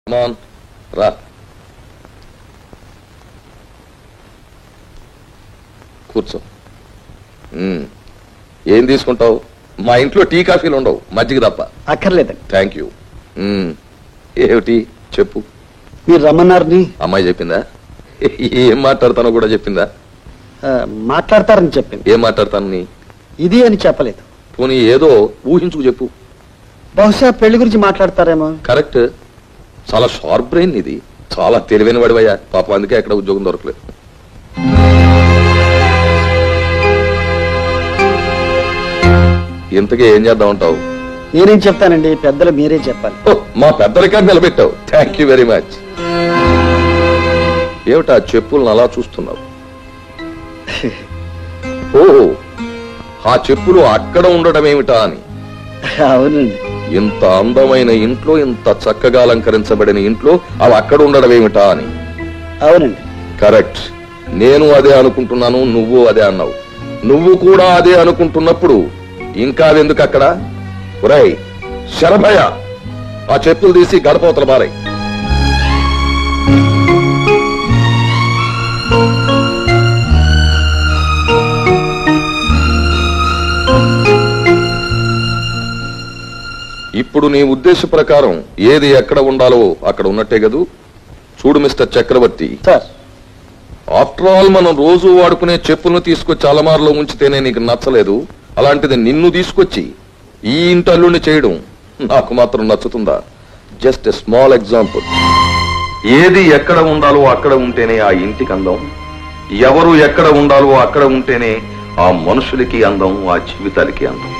రా కూర్చో. ఏం తీసుకుంటావు? మా ఇంట్లో టీ కాఫీలు ఉండవు, మజ్జిగ తప్ప. అక్కర్లేదండి. Thank you. ఏమిటి చెప్పు. మీరు రమ్మన్నారని అమ్మాయి చెప్పిందా? ఏం మాట్లాడతానో కూడా చెప్పిందా? మాట్లాడతారని చెప్పింది. ఏం మాట్లాడతానని? ఇది అని చెప్పలేదు. పోనీ ఏదో ఊహించుకు చెప్పు. బహుశా పెళ్లి గురించి మాట్లాడతారేమో. కరెక్ట్. చాలా షార్ప్ బ్రెయిన్ ఇది. చాలా తెలివైన వాడివయ్యా. పాపం అందుకే ఎక్కడ ఉద్యోగం దొరకలేదు. ఇంతకీ ఏం చేద్దాం అంటావు? నేనేం చెప్తానండి, పెద్దలు మీరే చెప్పాలి. మా పెద్దరికాన్ని నిలబెట్టావు. Thank you very much. ఏమిటా చెప్పులను అలా చూస్తున్నావు? ఓ, ఆ చెప్పులు అక్కడ ఉండడం ఏమిటా అని. అవునండి. ఇంత అందమైన ఇంట్లో, ఇంత చక్కగా అలంకరించబడిన ఇంట్లో అవి అక్కడ ఉండడం ఏమిటా అని. అవునండి. కరెక్ట్. నేను అదే అనుకుంటున్నాను, నువ్వు అదే అన్నావు. నువ్వు కూడా అదే అనుకుంటున్నప్పుడు ఇంకా అదెందుకు అక్కడ? ఒరేయ్ శరభయ్య, ఆ చెప్పులు తీసి గడపవతల బారై. ఇప్పుడు నీ ఉద్దేశ ప్రకారం ఏది ఎక్కడ ఉండాలో అక్కడ ఉన్నట్టే కదూ? చూడు మిస్టర్ చక్రవర్తి, ఆఫ్టర్ ఆల్ మనం రోజు వాడుకునే చెప్పులను తీసుకొచ్చి అలమారులో ఉంచితేనే నీకు నచ్చలేదు. అలాంటిది నిన్ను తీసుకొచ్చి ఈ ఇంటి అల్లుడిని చేయడం నాకు మాత్రం నచ్చుతుందా? Just a small example. ఏది ఎక్కడ ఉండాలో అక్కడ ఉంటేనే ఆ ఇంటికి అందం. ఎవరు ఎక్కడ ఉండాలో అక్కడ ఉంటేనే ఆ మనుషులకి అందం, ఆ జీవితాలకి అందం.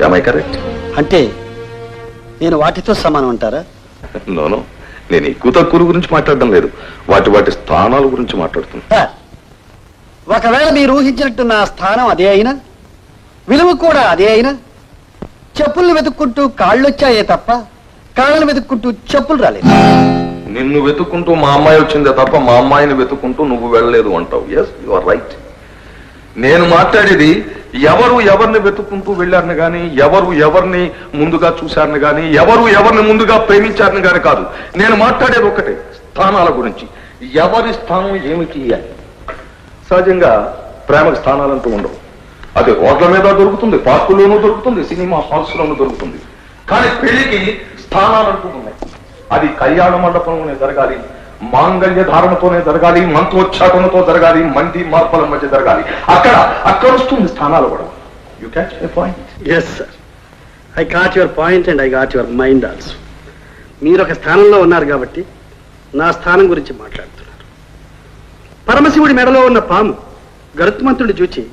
ఏమై కరెక్ట్? అంటే నేను వాటితో సమానం అంటారా? నోనో, నేను ఎక్కువ తక్కువ గురించి మాట్లాడడం లేదు, వాటి వాటి స్థానాల గురించి మాట్లాడుతున్నా. ఒకవేళ మీరు ఊహించినట్టు నా స్థానం అదే అయినా, విలువ కూడా అదే అయినా, చెప్పుల్ని వెతుక్కుంటూ కాళ్ళొచ్చాయే తప్ప కాళ్ళను వెతుక్కుంటూ చెప్పులు రాలేదు. నిన్ను వెతుక్కుంటూ మా అమ్మాయి వచ్చిందే తప్ప మా అమ్మాయిని వెతుక్కుంటూ నువ్వు వెళ్ళలేదు అంటావు. Yes, you are right. నేను మాట్లాడేది ఎవరు ఎవరిని వెతుక్కుంటూ వెళ్ళారని గాని, ఎవరు ఎవరిని ముందుగా చూశారని గాని, ఎవరు ఎవరిని ముందుగా ప్రేమించారని గాని కాదు. నేను మాట్లాడేది ఒకటే, స్థానాల గురించి. ఎవరి స్థానం ఏమిటి అని. సహజంగా ప్రేమకు స్థానాలంటూ ఉండవు. అది రోడ్ల మీద దొరుకుతుంది, పార్కుల్లోనూ దొరుకుతుంది, సినిమా హాల్స్ లోనూ దొరుకుతుంది. కానీ పెళ్లికి స్థానాలంటూ ఉన్నాయి. అది కళ్యాణ మండపంలోనే జరగాలి, మాంగళ్య ధారణతోనే జరగాలి, మంత్రోచ్చాటనతో జరగాలి, మంది మార్పుల మధ్య జరగాలి. అక్కడ వస్తుంది స్థానాలు కూడా. You catch my point? Yes sir, I got your point and I got your mind also. మీరు ఒక స్థానంలో ఉన్నారు కాబట్టి నా స్థానం గురించి మాట్లాడుతున్నారు. పరమశివుడి మెడలో ఉన్న పాము గరుత్మంతుడిని చూచి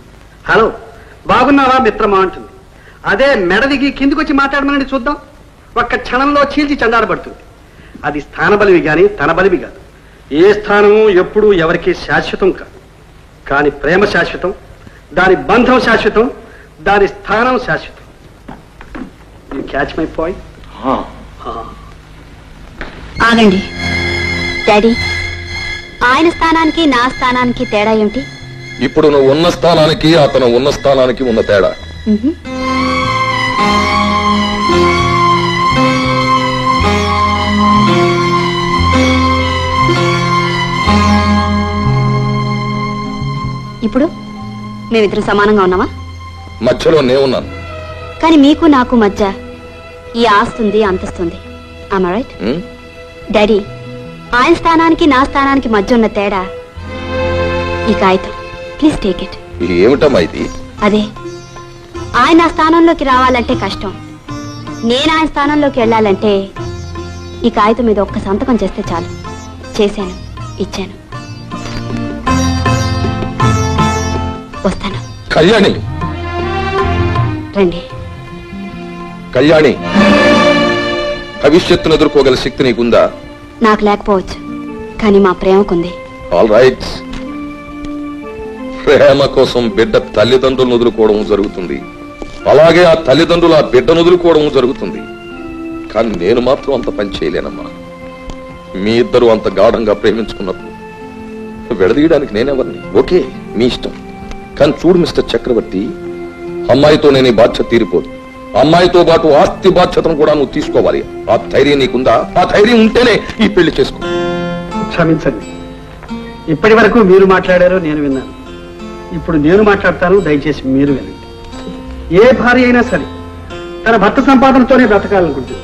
హలో బాగున్నావా మిత్రమా అంటుంది. అదే మెడ దిగి కిందికి వచ్చి మాట్లాడమని చూద్దాం, ఒక్క క్షణంలో చీల్చి చండాడబడుతుంది. అది స్థాన బలివి కానీ తన బలివి కాదు. ఏ స్థానము ఎప్పుడూ ఎవరికి శాశ్వతం కాదు. కానీ ప్రేమ శాశ్వతం, దాని బంధం శాశ్వతం, దాని స్థానం శాశ్వతం. You catch my point? ఆగండి డాడీ, ఆయన స్థానానికి నా స్థానానికి తేడా ఏమిటి? ఇప్పుడు నువ్వు ఉన్న స్థానానికి అతను ఉన్న స్థానానికి ఉన్న తేడా. ఇప్పుడు మేమిద్దరు సమానంగా ఉన్నామా? మధ్యలో నేనున్నాను. కానీ మీకు నాకు మధ్య ఈ ఆస్తుంది అంతస్తుంది. am I right? డాడీ, ఆయన స్థానానికి నా స్థానానికి మధ్య ఉన్న తేడా ఈ కాగితం. Please take it. ఏమిటమ్మా ఇది? అదే, ఆయన ఆ స్థానంలోకి రావాలంటే కష్టం, నేను ఆయన స్థానంలోకి వెళ్ళాలంటే ఈ కాగితం మీద ఒక్క సంతకం చేస్తే చాలు. చేశాను, ఇచ్చాను. వస్తాను. కళ్యాణి, రండి. కళ్యాణి, భవిష్యత్తును ఎదుర్కోగల శక్తి నీకుందా? నాకు లేకపోవచ్చు, కానీ మా ప్రేమకుంది. All right. ప్రేమ కోసం బిడ్డ తల్లిదండ్రులను వదులుకోవడం జరుగుతుంది, అలాగే ఆ తల్లిదండ్రులు ఆ బిడ్డను వదులుకోవడం జరుగుతుంది. కానీ నేను మాత్రం అంత పని చేయలేనమ్మా. మీ ఇద్దరు అంత గాఢంగా ప్రేమించుకున్నప్పుడు విడదీయడానికి నేనెవరిని? ఓకే, మీ ఇష్టం. కానీ చూడు మిస్టర్ చక్రవర్తి, అమ్మాయితో నేను ఈ బాధ్యత తీరిపోదు. అమ్మాయితో పాటు ఆస్తి బాధ్యతను కూడా నువ్వు తీసుకోవాలి. ఆ ధైర్యం నీకుందా? ఆ ధైర్యం ఉంటేనే ఈ పెళ్లి చేసుకో. క్షమించండి, ఇప్పటి వరకు మీరు మాట్లాడారో నేను విన్నాను. ఇప్పుడు నేను మాట్లాడతాను, దయచేసి మీరు వినండి. ఏ భార్య అయినా సరే తన భర్త సంపాదనతోనే బ్రతకాలనుకుంటుంది.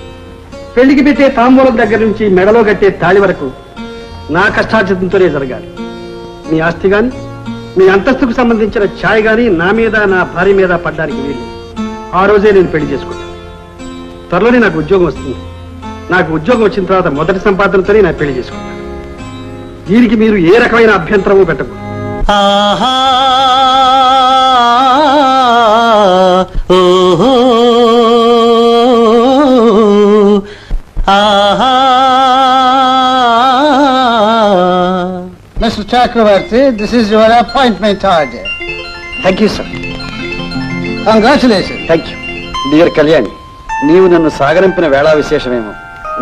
పెళ్లికి పెట్టే తాంబూలం దగ్గర నుంచి మెడలో కట్టే తాళి వరకు నా కష్టార్జితంతోనే జరగాలి. మీ ఆస్తి గాని మీ అంతస్తుకు సంబంధించిన ఛాయ్ గాని నా మీద నా భార్య మీద పడ్డానికి వీలు. ఆ రోజే నేను పెళ్లి చేసుకుంటాను. త్వరలోనే నాకు ఉద్యోగం వస్తుంది. నాకు ఉద్యోగం వచ్చిన తర్వాత మొదటి సంపాదనతోనే నా పెళ్లి చేసుకుంటాను. దీనికి మీరు ఏ రకమైన అభ్యంతరము పెట్టకూడదు. Mr. Chakravarti, this is your appointment order. Thank you sir. Congratulations. Thank you. Dear Kalyani, నీవు నన్ను సాగనంపిన వేళా విశేషమేమో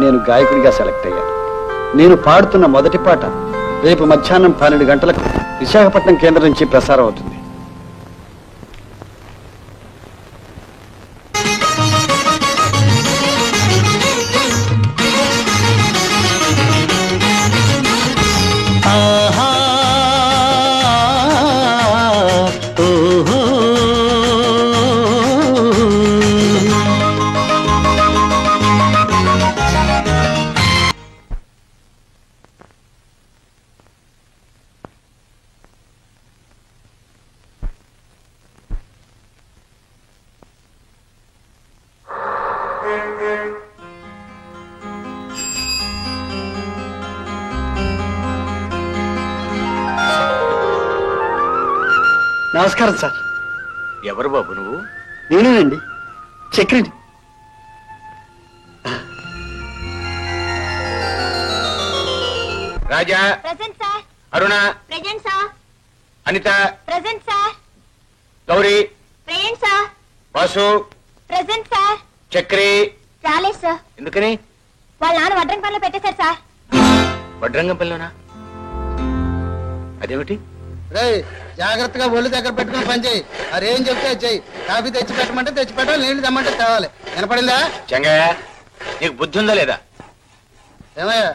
నేను గాయకుడిగా సెలెక్ట్ అయ్యాను. నేను పాడుతున్న మొదటి పాట రేపు మధ్యాహ్నం 12 గంటలకు విశాఖపట్నం కేంద్రం నుంచి ప్రసారం అవుతుంది. నమస్కారం సార్. ఎవరు బాబు నువ్వు? నేనేనండి, చక్రిని. Raja, present sir. Aruna, present sir. Anitha, present sir. Gauri, present sir. Vasu, present sir. Chakri. రాలేదు సార్. ఎందుకని? వాళ్ళ నాన్న వడ్రంగి పనిలో పెట్టేశారు సార్. వడ్రంగం పనిలోనా? అదేమిటి? రేయ్, జాగ్రత్తగా ఒళ్ళు దగ్గర పెట్టుకుని పని చేయి. అరేం చెప్తే చెయ్యి. కాఫీ తెచ్చి పెట్టమంటే తెచ్చి పెట్టాలి, నీళ్లు తెమ్మంటే తేవాలి. వినపడిందా? చెంగయ్య, నీకు బుద్ధి ఉందా లేదా? ఏమయ్యా,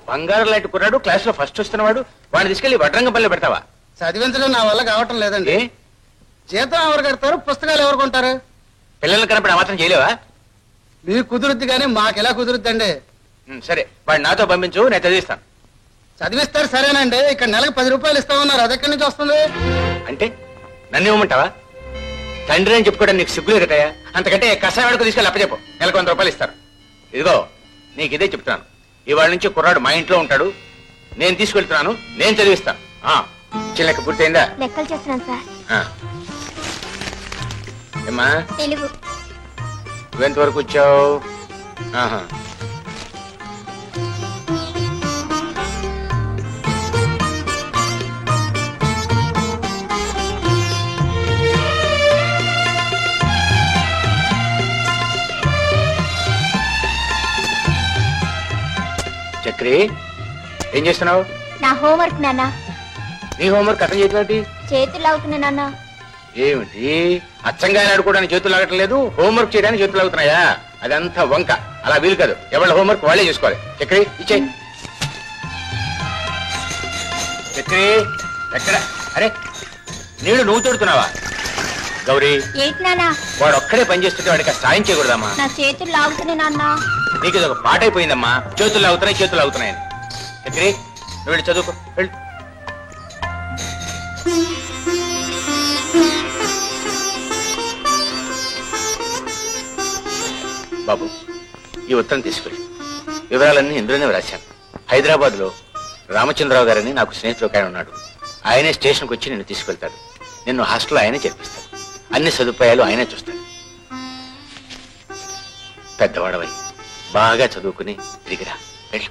బంగారు లాంటి కుర్రాడు క్లాస్ లో ఫస్ట్ వస్తున్నవాడు, వాడిని తీసుకెళ్లి వడ్రంగం పనిలో పెడతావా? చదివించడం నా వల్ల కావటం లేదండి. ఏ జీతం ఎవరు కడతారు, పుస్తకాలు ఎవరు కొంటారు? పిల్లల్ని కనపడి ఆ మాత్రం చేయలేవా? మీకు కుదురుద్ది కానీ మాకెలా కుదురుద్దండి? సరే, వాడు నాతో పంపించు, నేను చదివిస్తాను. చదివిస్తారు సరేనండి, ఇక్కడ నెలకు 10 రూపాయలు ఇస్తామన్నారు, అది ఎక్కడి నుంచి వస్తుంది? అంటే నన్ను ఇవ్వమంటావా? తండ్రి అని చెప్పుకోవడానికి నీకు సిగ్గులేదు కదయా? అంతకంటే కషాయాడుకు తీసుకెళ్ళి అప్పచెప్పు, నెలకు 100 రూపాయలు ఇస్తారు. ఇదిగో నీకు ఇదే చెప్తున్నాను, ఇవాళ నుంచి కుర్రాడు మా ఇంట్లో ఉంటాడు, నేను తీసుకెళ్తున్నాను, నేను చదివిస్తాను. చిల్లెక్క పూర్తయిందా? లెక్కలు చేస్తున్నాను సార్. ఏమ్మా, తెలుగు. నువ్వెంతవరకు వచ్చావు? చక్రి, ఏం చేస్తున్నావు? నా హోంవర్క్ నాన్న. నీ హోంవర్క్ అర్థం చేయటం చేతులు అవుతున్నా నాన్న. ఏమిటి? అచ్చంగా ఆడుకోవడానికి చేతులు లాగటం లేదు, హోంవర్క్ చేయడానికి చేతులు లాగుతున్నాయా? అదంతా వంక, అలా వీలు కాదు. ఎవరి హోంవర్క్ వాళ్ళే చేసుకోవాలి. చక్రి, ఇచ్చే. చక్రి, ఎక్కడ? అరే, నీళ్ళు నువ్వు తోడుతున్నావా? గౌరీ, ఏంటి నాన్న? వాడు ఒక్కడే పని చేస్తుంటే వాడికి సాయం చేయకూడదమ్మా? నా చేతులు లాగుతున్నాయి నాన్న. నీకు ఇది ఒక పాట అయిపోయిందమ్మా, చేతులు లాగుతున్నాయి చేతులు లాగుతున్నాయని. చక్రి, నువ్వు వెళ్ళి చదువుకో, వెళ్ళు. బాబు, ఈ ఉత్తరం తీసుకెళ్ళి వివరాలన్నీ ఇందులోనే వ్రాశాను. హైదరాబాద్ లో రామచంద్రరావు గారని నాకు స్నేహితుడు ఆయన ఉన్నాడు. ఆయనే స్టేషన్కి వచ్చి నిన్ను తీసుకెళ్తాడు. నిన్ను హాస్టల్లో ఆయనే చేర్పిస్తాడు. అన్ని సదుపాయాలు ఆయనే చూస్తాడు. పెద్దవాడవై బాగా చదువుకుని తిరిగిరా, వెళ్ళు.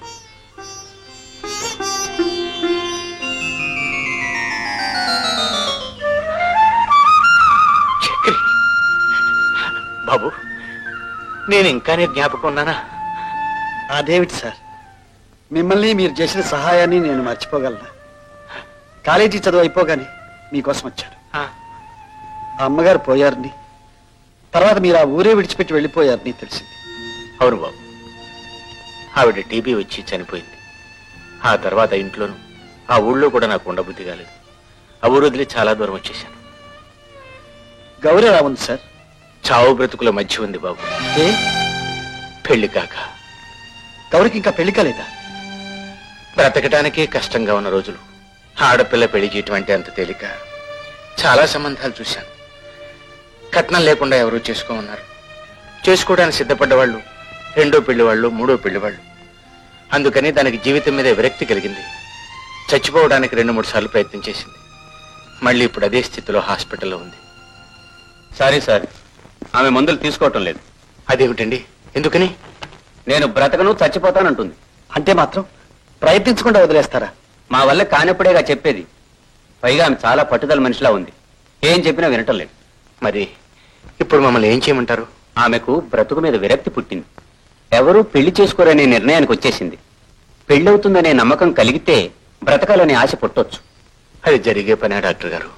చక్రి, బాబు, నేను ఇంకానే జ్ఞాపకం ఉన్నానా? అదేమిటి సార్, మిమ్మల్ని మీరు చేసిన సహాయాన్ని నేను మర్చిపోగలనా? కాలేజీ చదువు అయిపోగానే మీకోసం వచ్చాను. ఆ అమ్మగారు పోయారని తర్వాత మీరు ఆ ఊరే విడిచిపెట్టి వెళ్ళిపోయారు నీకు తెలిసింది. అవును బాబు, ఆవిడ టీబీ వచ్చి చనిపోయింది. ఆ తర్వాత ఇంట్లోనూ ఆ ఊళ్ళో కూడా నాకు ఉండబుద్ధి కాలేదు. ఆ ఊరు వదిలి చాలా దూరం వచ్చేసాను. గౌరీ ఎలా ఉంది సార్? చావు బ్రతుకుల మధ్య ఉంది బాబు. ఏ పెళ్లి కాక. గౌరికి ఇంకా పెళ్లి కాలేదా? బ్రతకటానికే కష్టంగా ఉన్న రోజులు ఆడపిల్ల పెళ్లి చేయటం అంటే అంత తేలిక? చాలా సంబంధాలు చూశాను. కట్నం లేకుండా ఎవరూ చేసుకోమన్నారు. చేసుకోవడానికి సిద్ధపడ్డ వాళ్ళు రెండో పెళ్లి వాళ్ళు, మూడో పెళ్లి వాళ్ళు. అందుకని దానికి జీవితం మీద విరక్తి కలిగింది. చచ్చిపోవడానికి 2-3 సార్లు ప్రయత్నం చేసింది. మళ్ళీ ఇప్పుడు అదే స్థితిలో హాస్పిటల్లో ఉంది. సారీ సార్, ఆమె మందులు తీసుకోవటం లేదు. అదేమిటండి, ఎందుకని? నేను బ్రతకను, చచ్చిపోతానంటుంది. అంటే మాత్రం ప్రయత్నించకుండా వదిలేస్తారా? మా వల్ల కానప్పుడేగా చెప్పేది. పైగా ఆమె చాలా పట్టుదల మనిషిలా ఉంది. ఏం చెప్పినా వినటం లేదు. మరి ఇప్పుడు మమ్మల్ని ఏం చేయమంటారు? ఆమెకు బ్రతుకు మీద విరక్తి పుట్టింది. ఎవరూ పెళ్లి చేసుకోరనే నిర్ణయానికి వచ్చేసింది. పెళ్ళవుతుందనే నమ్మకం కలిగితే బ్రతకాలనే ఆశ పుట్టొచ్చు. అది జరిగే పనే డాక్టర్ గారు.